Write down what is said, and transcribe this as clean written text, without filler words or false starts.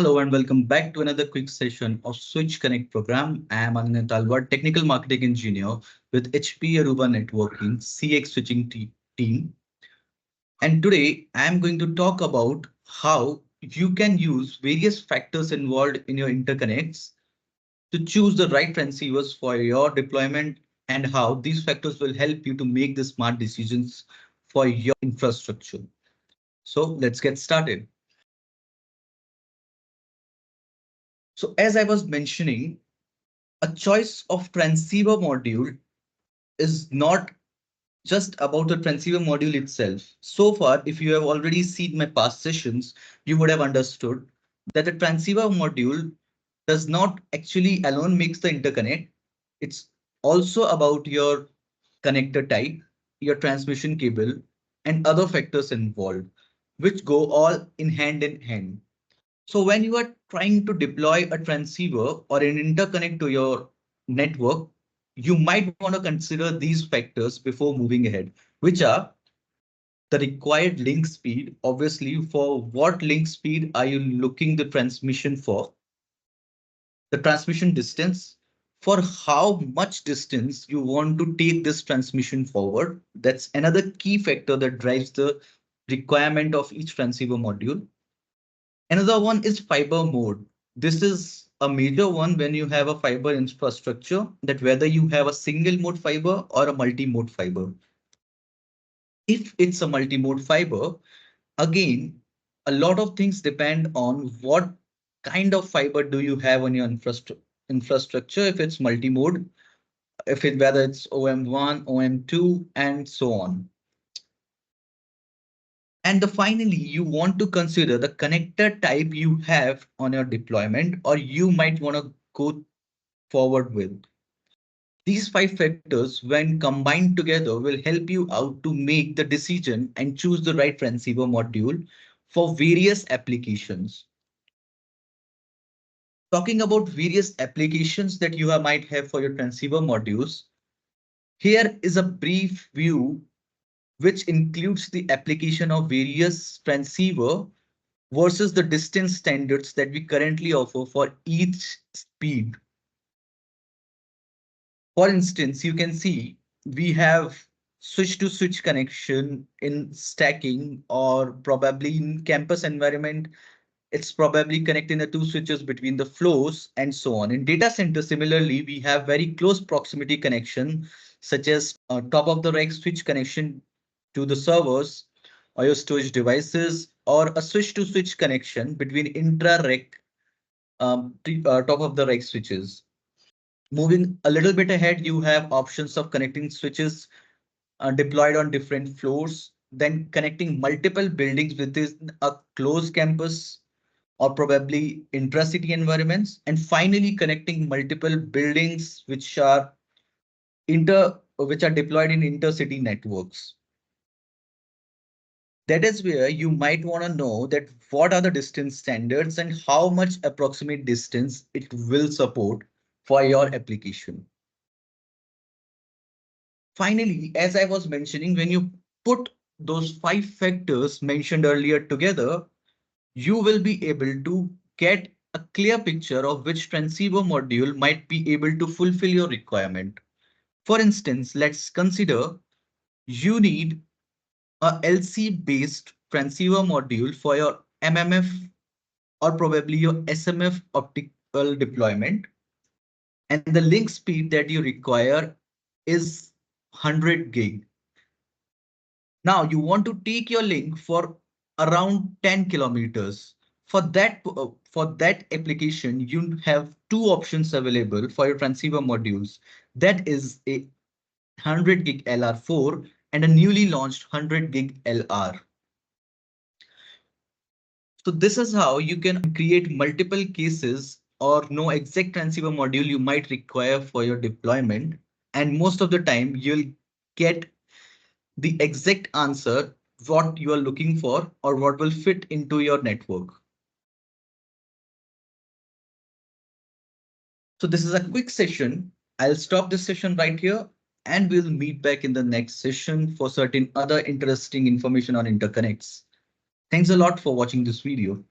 Hello and welcome back to another quick session of Switch Connect program. I am Anand Talwar, Technical Marketing Engineer with HPE Aruba Networking CX Switching team. And today I am going to talk about how you can use various factors involved in your interconnects to choose the right transceivers for your deployment and how these factors will help you to make the smart decisions for your infrastructure. So let's get started. So as I was mentioning, a choice of transceiver module is not just about the transceiver module itself. So far, if you have already seen my past sessions, you would have understood that the transceiver module does not actually alone makes the interconnect. It's also about your connector type, your transmission cable, and other factors involved, which go all in hand. So when you are trying to deploy a transceiver or an interconnect to your network, you might want to consider these factors before moving ahead, which are the required link speed. Obviously, for what link speed are you looking the transmission for? The transmission distance, for how much distance you want to take this transmission forward. That's another key factor that drives the requirement of each transceiver module. Another one is fiber mode. This is a major one when you have a fiber infrastructure, that whether you have a single mode fiber or a multi-mode fiber. If it's a multi-mode fiber, again, a lot of things depend on what kind of fiber do you have on your infrastructure. If it's multi-mode, if it whether it's OM1, OM2, and so on. And finally, you want to consider the connector type you have on your deployment, or you might want to go forward with. These five factors, when combined together, will help you out to make the decision and choose the right transceiver module for various applications. Talking about various applications that you might have for your transceiver modules, here is a brief view which includes the application of various transceiver versus the distance standards that we currently offer for each speed. For instance, you can see we have switch to switch connection in stacking, or probably in campus environment, it's probably connecting the two switches between the floors and so on. In data center, similarly, we have very close proximity connection, such as top of the rack switch connection to the servers or your storage devices, or a switch to switch connection between intra rack top of the rack switches. Moving a little bit ahead, you have options of connecting switches deployed on different floors, then connecting multiple buildings within a closed campus or probably intra-city environments, and finally connecting multiple buildings which are deployed in intercity networks. That is where you might want to know that what are the distance standards and how much approximate distance it will support for your application. Finally, as I was mentioning, when you put those five factors mentioned earlier together, you will be able to get a clear picture of which transceiver module might be able to fulfill your requirement. For instance, let's consider you need a LC based transceiver module for your MMF or probably your SMF optical deployment, and the link speed that you require is 100 gig. Now you want to take your link for around 10 kilometers. For that application, you have two options available for your transceiver modules. That is a 100 gig LR4 and a newly launched 100 gig LR. So this is how you can create multiple cases or know exact transceiver module you might require for your deployment. And most of the time you'll get the exact answer what you are looking for or what will fit into your network. So this is a quick session. I'll stop this session right here and we'll meet back in the next session for certain other interesting information on interconnects. Thanks a lot for watching this video.